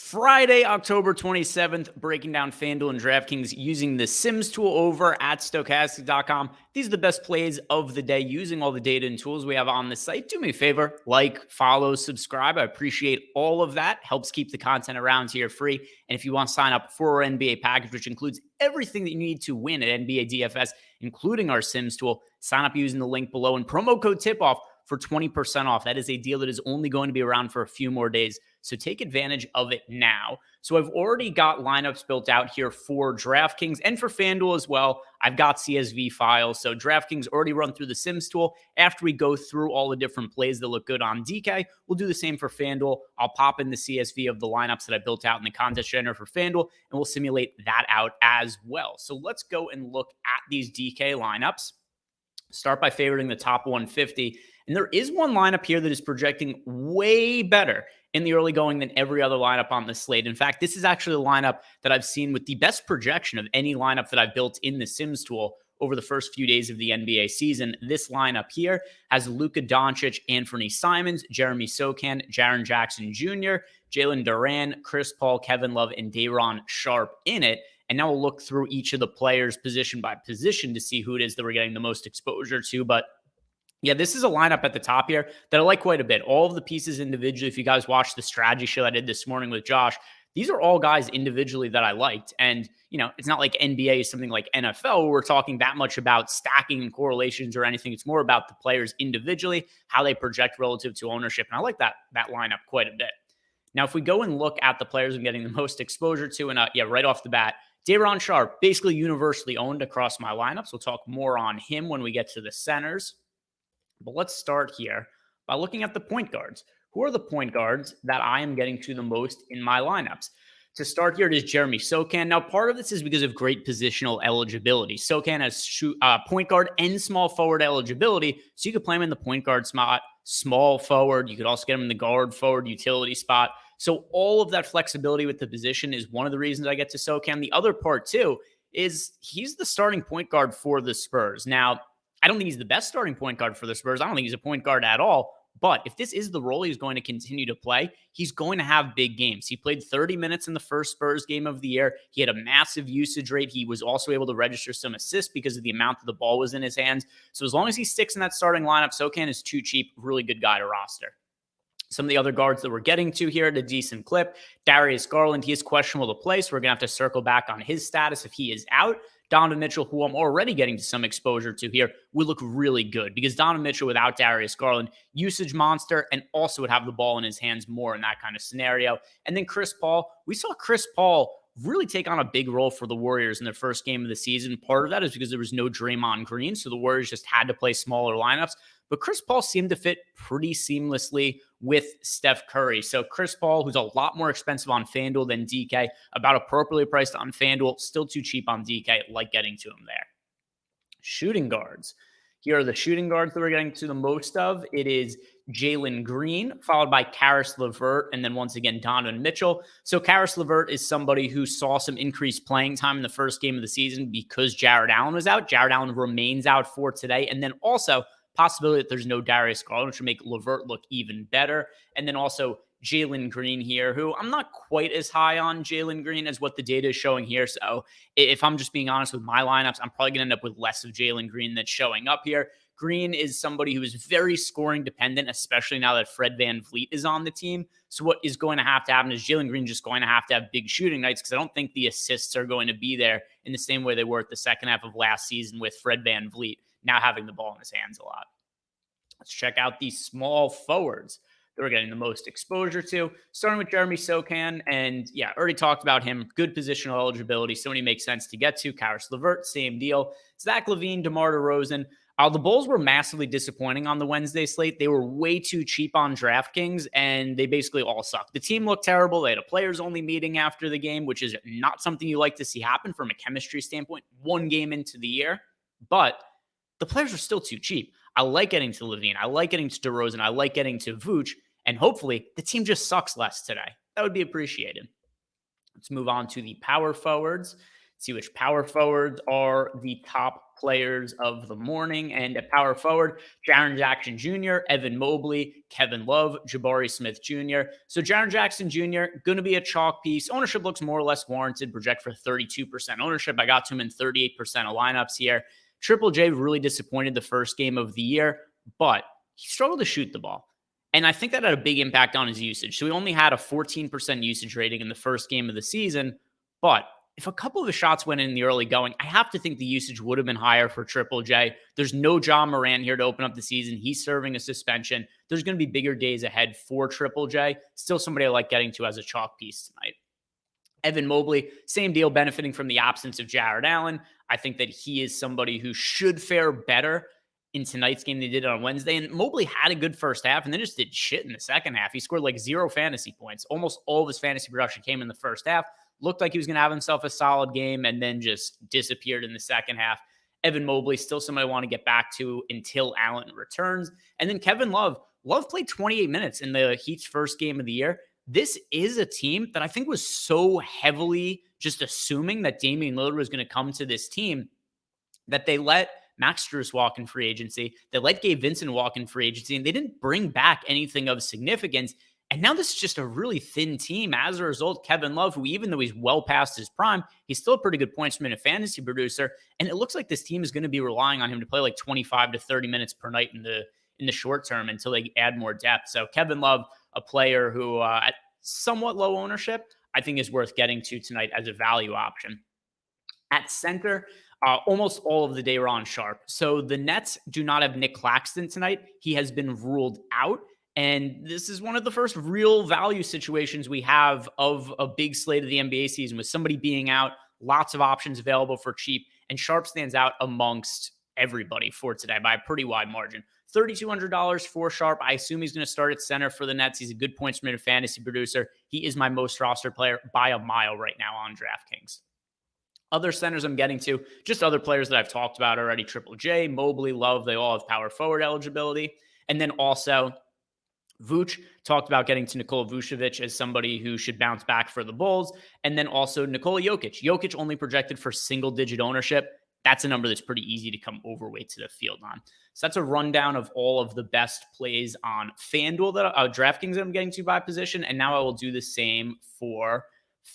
Friday, October 27th, breaking down FanDuel and DraftKings using the Sims tool over at Stokastic.com. These are the best plays of the day using all the data and tools we have on the site. Do me a favor, like, follow, subscribe. I appreciate all of that. Helps keep the content around here free. And if you want to sign up for our NBA package, which includes everything that you need to win at NBA DFS, including our Sims tool, sign up using the link below and promo code TIPOFF for 20% off. That is a deal that is only going to be around for a few more days, so take advantage of it now. So I've already got lineups built out here for DraftKings and for FanDuel as well. I've got CSV files, so DraftKings already run through the Sims tool. After we go through all the different plays that look good on DK, we'll do the same for FanDuel. I'll pop in the CSV of the lineups that I built out in the contest generator for FanDuel, and we'll simulate that out as well. So let's go and look at these DK lineups. Start by favoriting the top 150. And there is one lineup here that is projecting way better in the early going than every other lineup on the slate. In fact, this is actually a lineup that I've seen with the best projection of any lineup that I've built in the Sims tool over the first few days of the NBA season. This lineup here has Luka Doncic, Anthony Simons, Jeremy Sochan, Jaren Jackson Jr., Jalen Duran, Chris Paul, Kevin Love, and Day'Ron Sharpe in it. And now we'll look through each of the players position by position to see who it is that we're getting the most exposure to. But yeah, this is a lineup at the top here that I like quite a bit. All of the pieces individually, if you guys watched the strategy show I did this morning with Josh, these are all guys individually that I liked. And, you know, it's not like NBA is something like NFL where we're talking that much about stacking and correlations or anything. It's more about the players individually, how they project relative to ownership. And I like that lineup quite a bit. Now, if we go and look at the players I'm getting the most exposure to, and right off the bat, Day'Ron Sharpe, basically universally owned across my lineups. We'll talk more on him when we get to the centers. But let's start here by looking at the point guards. Who are the point guards that I am getting to the most in my lineups? To start here, it is Jeremy Sochan. Now, part of this is because of great positional eligibility. Sochan has point guard and small forward eligibility, so you could play him in the point guard spot, small forward. You could also get him in the guard forward utility spot. So all of that flexibility with the position is one of the reasons I get to Sochan. The other part, too, is he's the starting point guard for the Spurs. Now, I don't think he's the best starting point guard for the Spurs. I don't think he's a point guard at all. But if this is the role he's going to continue to play, he's going to have big games. He played 30 minutes in the first Spurs game of the year. He had a massive usage rate. He was also able to register some assists because of the amount that the ball was in his hands. So as long as he sticks in that starting lineup, Sochan is too cheap, really good guy to roster. Some of the other guards that we're getting to here at a decent clip, Darius Garland, he is questionable to play, so we're going to have to circle back on his status if he is out. Donovan Mitchell, who I'm already getting to some exposure to here, would look really good because Donovan Mitchell without Darius Garland, usage monster, and also would have the ball in his hands more in that kind of scenario. And then Chris Paul, we saw Chris Paul really take on a big role for the Warriors in their first game of the season. Part of that is because there was no Draymond Green, so the Warriors just had to play smaller lineups. But Chris Paul seemed to fit pretty seamlessly with Steph Curry. So Chris Paul, who's a lot more expensive on FanDuel than DK, about appropriately priced on FanDuel, still too cheap on DK, like getting to him there. Shooting guards. Here are the shooting guards that we're getting to the most of. It is Jalen Green, followed by Karis LeVert, and then once again, Donovan Mitchell. So Karis LeVert is somebody who saw some increased playing time in the first game of the season because Jared Allen was out. Jared Allen remains out for today. And then also, possibility that there's no Darius Garland, which would make LeVert look even better. And then also Jalen Green here, who I'm not quite as high on Jalen Green as what the data is showing here. So if I'm just being honest with my lineups, I'm probably going to end up with less of Jalen Green that's showing up here. Green is somebody who is very scoring dependent, especially now that Fred VanVleet is on the team. So what is going to happen is Jalen Green just going to have big shooting nights because I don't think the assists are going to be there in the same way they were at the second half of last season with Fred VanVleet now having the ball in his hands a lot. Let's check out these small forwards that we're getting the most exposure to, starting with Jeremy Sochan. And yeah, already talked about him. Good positional eligibility. So many makes sense to get to. Karis LeVert, same deal. Zach LaVine, DeMar DeRozan. The Bulls were massively disappointing on the Wednesday slate. They were way too cheap on DraftKings, and they basically all sucked. The team looked terrible. They had a players-only meeting after the game, which is not something you like to see happen from a chemistry standpoint, one game into the year. But the players are still too cheap. I like getting to LaVine. I like getting to DeRozan. I like getting to Vooch. And hopefully, the team just sucks less today. That would be appreciated. Let's move on to the power forwards. See which power forwards are the top players of the morning. And at power forward, Jaren Jackson Jr., Evan Mobley, Kevin Love, Jabari Smith Jr. So Jaren Jackson Jr., going to be a chalk piece. Ownership looks more or less warranted. Project for 32% ownership. I got to him in 38% of lineups here. Triple J really disappointed the first game of the year, but he struggled to shoot the ball. And I think that had a big impact on his usage. So he only had a 14% usage rating in the first game of the season. But if a couple of the shots went in the early going, I have to think the usage would have been higher for Triple J. There's no John Moran here to open up the season. He's serving a suspension. There's going to be bigger days ahead for Triple J. Still somebody I like getting to as a chalk piece tonight. Evan Mobley, same deal, benefiting from the absence of Jared Allen. I think that he is somebody who should fare better in tonight's game than they did on Wednesday. And Mobley had a good first half and then just did shit in the second half. He scored like 0 fantasy points. Almost all of his fantasy production came in the first half. Looked like he was going to have himself a solid game and then just disappeared in the second half. Evan Mobley, still somebody I want to get back to until Allen returns. And then Kevin Love. Love played 28 minutes in the Heat's first game of the year. This is a team that I think was so heavily just assuming that Damian Lillard was going to come to this team that they let Max Strus walk in free agency. They let Gabe Vincent walk in free agency, and they didn't bring back anything of significance. And now this is just a really thin team. As a result, Kevin Love, who even though he's well past his prime, he's still a pretty good points per minute fantasy producer. And it looks like this team is going to be relying on him to play like 25 to 30 minutes per night in the short term until they add more depth. So Kevin Love, a player who at somewhat low ownership, I think is worth getting to tonight as a value option. At center, almost all of the day were on Sharp. So the Nets do not have Nick Claxton tonight. He has been ruled out. And this is one of the first real value situations we have of a big slate of the NBA season with somebody being out, lots of options available for cheap. And Sharp stands out amongst everybody for today by a pretty wide margin. $3,200 for Sharp. I assume he's going to start at center for the Nets. He's a good points per minute fantasy producer. He is my most rostered player by a mile right now on DraftKings. Other centers I'm getting to, just other players that I've talked about already. Triple J, Mobley, Love, they all have power forward eligibility. And then also Vooch, talked about getting to Nikola Vucevic as somebody who should bounce back for the Bulls. And then also Nikola Jokic. Jokic only projected for single-digit ownership. That's a number that's pretty easy to come overweight to the field on. So that's a rundown of all of the best plays on FanDuel, that DraftKings that I'm getting to by position. And now I will do the same for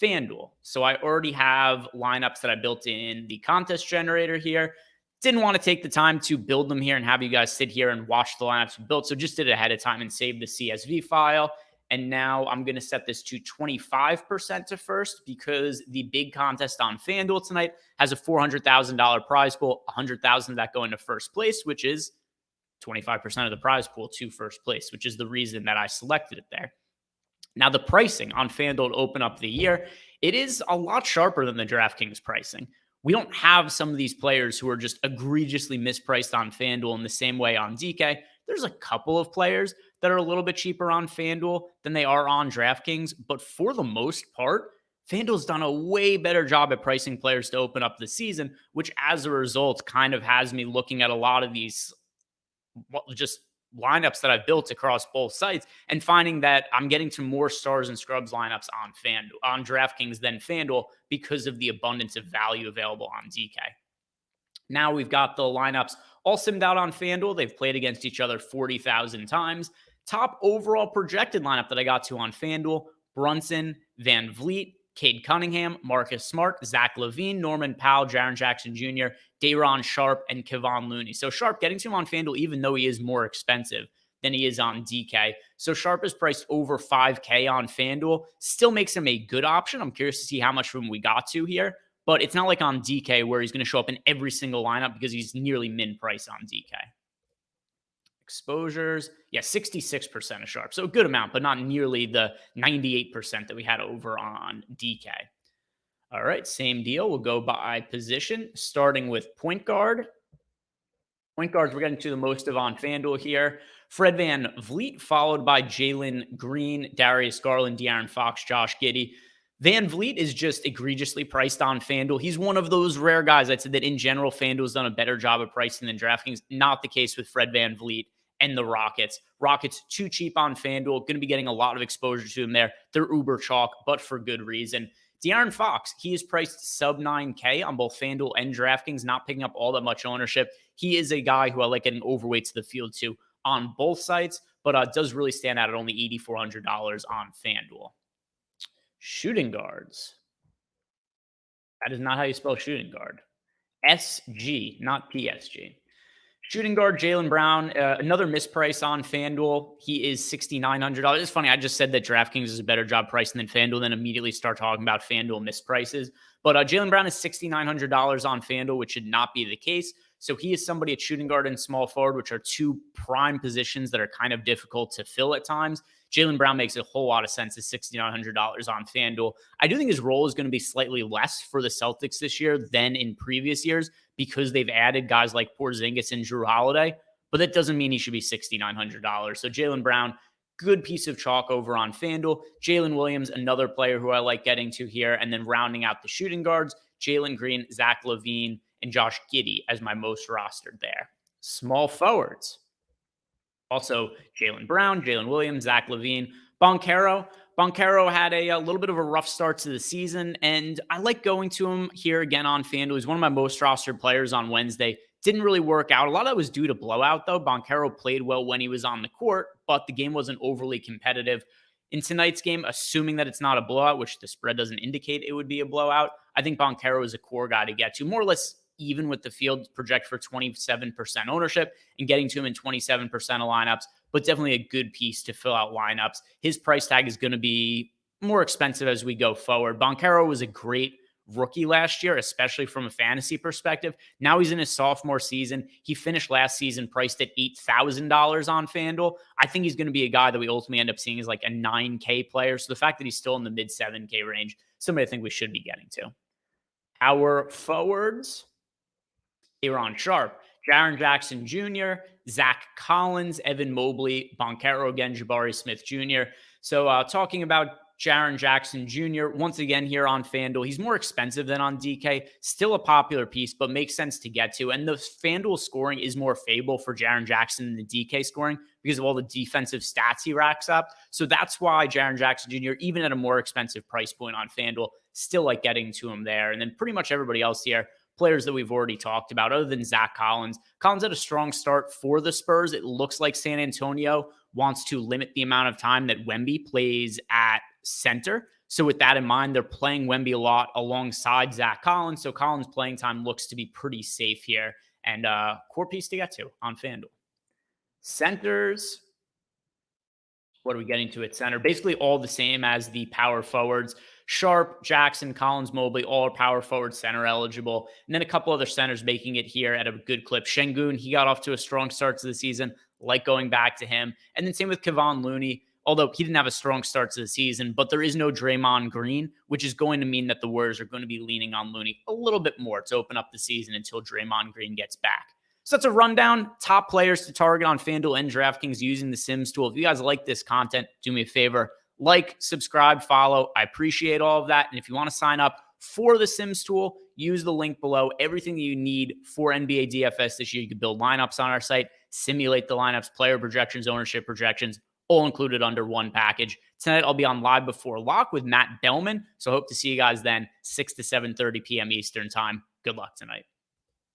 FanDuel. So I already have lineups that I built in the contest generator here. Didn't want to take the time to build them here and have you guys sit here and watch the lineups built. So just did it ahead of time and saved the CSV file. And now I'm going to set this to 25% to first because the big contest on FanDuel tonight has a $400,000 prize pool, $100,000 of that going to first place, which is 25% of the prize pool to first place, which is the reason that I selected it there. Now, the pricing on FanDuel to open up the year, it is a lot sharper than the DraftKings pricing. We don't have some of these players who are just egregiously mispriced on FanDuel in the same way on DK. There's a couple of players that are a little bit cheaper on FanDuel than they are on DraftKings, but for the most part, FanDuel's done a way better job at pricing players to open up the season, which as a result kind of has me looking at a lot of these just lineups that I've built across both sites and finding that I'm getting to more stars and scrubs lineups on FanDuel, on DraftKings than FanDuel because of the abundance of value available on DK. Now we've got the lineups all simmed out on FanDuel. They've played against each other 40,000 times. Top overall projected lineup that I got to on FanDuel: Brunson, Van Vliet, Cade Cunningham, Marcus Smart, Zach LaVine, Norman Powell, Jaren Jackson Jr., Day'Ron Sharpe, and Kevon Looney. So Sharpe getting to him on FanDuel, even though he is more expensive than he is on DK. So Sharpe is priced over $5K on FanDuel. Still makes him a good option. I'm curious to see how much room we got to here. But it's not like on DK where he's going to show up in every single lineup because he's nearly min price on DK. Exposures, 66% of Sharpe. So a good amount, but not nearly the 98% that we had over on DK. All right, same deal. We'll go by position, starting with point guard. Point guards we're getting to the most of on FanDuel here. Fred Van Vliet, followed by Jalen Green, Darius Garland, De'Aaron Fox, Josh Giddey. Van Vliet is just egregiously priced on FanDuel. He's one of those rare guys. I'd say that in general, FanDuel's done a better job of pricing than DraftKings. Not the case with Fred Van Vliet and the Rockets. Rockets too cheap on FanDuel. Going to be getting a lot of exposure to them there. They're uber chalk, but for good reason. De'Aaron Fox, he is priced sub 9K on both FanDuel and DraftKings, not picking up all that much ownership. He is a guy who I like getting overweight to the field to on both sites, but does really stand out at only $8,400 on FanDuel. Shooting guards. That is not how you spell shooting guard. SG, not PSG. Shooting guard Jaylen Brown, another misprice on FanDuel. He is $6,900. It's funny, I just said that DraftKings is a better job pricing than FanDuel, then immediately start talking about FanDuel misprices. But Jaylen Brown is $6,900 on FanDuel, which should not be the case. So he is somebody at shooting guard and small forward, which are two prime positions that are kind of difficult to fill at times. Jaylen Brown makes a whole lot of sense at $6,900 on FanDuel. I do think his role is going to be slightly less for the Celtics this year than in previous years because they've added guys like Porzingis and Jrue Holiday, but that doesn't mean he should be $6,900. So Jaylen Brown, good piece of chalk over on FanDuel. Jalen Williams, another player who I like getting to here. And then rounding out the shooting guards, Jalen Green, Zach LaVine, and Josh Giddey as my most rostered there. Small forwards. Also, Jaylen Brown, Jalen Williams, Zach LaVine, Banchero. Banchero had a little bit of a rough start to the season, and I like going to him here again on FanDuel. He's one of my most rostered players on Wednesday. Didn't really work out. A lot of that was due to blowout, though. Banchero played well when he was on the court, but the game wasn't overly competitive. In tonight's game, assuming that it's not a blowout, which the spread doesn't indicate it would be a blowout, I think Banchero is a core guy to get to. More or less even with the field, project for 27% ownership and getting to him in 27% of lineups, but definitely a good piece to fill out lineups. His price tag is going to be more expensive as we go forward. Banchero was a great rookie last year, especially from a fantasy perspective. Now he's in his sophomore season. He finished last season priced at $8,000 on FanDuel. I think he's going to be a guy that we ultimately end up seeing as like a 9K player. So the fact that he's still in the mid 7K range, somebody I think we should be getting to. Our forwards, Aaron Sharp, Jaren Jackson Jr., Zach Collins, Evan Mobley, Banchero again, Jabari Smith Jr. So talking about Jaren Jackson Jr., once again here on FanDuel, he's more expensive than on DK, still a popular piece, but makes sense to get to. And the FanDuel scoring is more favorable for Jaren Jackson than the DK scoring because of all the defensive stats he racks up. So that's why Jaren Jackson Jr., even at a more expensive price point on FanDuel, still like getting to him there. And then pretty much everybody else here, players that we've already talked about, other than Zach Collins. Collins had a strong start for the Spurs. It looks like San Antonio wants to limit the amount of time that Wemby plays at center. So with that in mind, they're playing Wemby a lot alongside Zach Collins. So Collins' playing time looks to be pretty safe here and core piece to get to on FanDuel. Centers. What are we getting to at center? Basically all the same as the power forwards. Sharp, Jackson, Collins, Mobley, all are power forward center eligible. And then a couple other centers making it here at a good clip. Şengün, he got off to a strong start to the season, like going back to him. And then same with Kevon Looney, although he didn't have a strong start to the season, but there is no Draymond Green, which is going to mean that the Warriors are going to be leaning on Looney a little bit more to open up the season until Draymond Green gets back. So that's a rundown. Top players to target on FanDuel and DraftKings using the Sims tool. If you guys like this content, do me a favor. Like, subscribe, follow. I appreciate all of that. And if you want to sign up for the Sims tool, use the link below. Everything that you need for NBA DFS this year. You can build lineups on our site, simulate the lineups, player projections, ownership projections, all included under one package. Tonight, I'll be on Live Before Lock with Matt Bellman. So I hope to see you guys then, 6 to 7:30 p.m. Eastern time. Good luck tonight.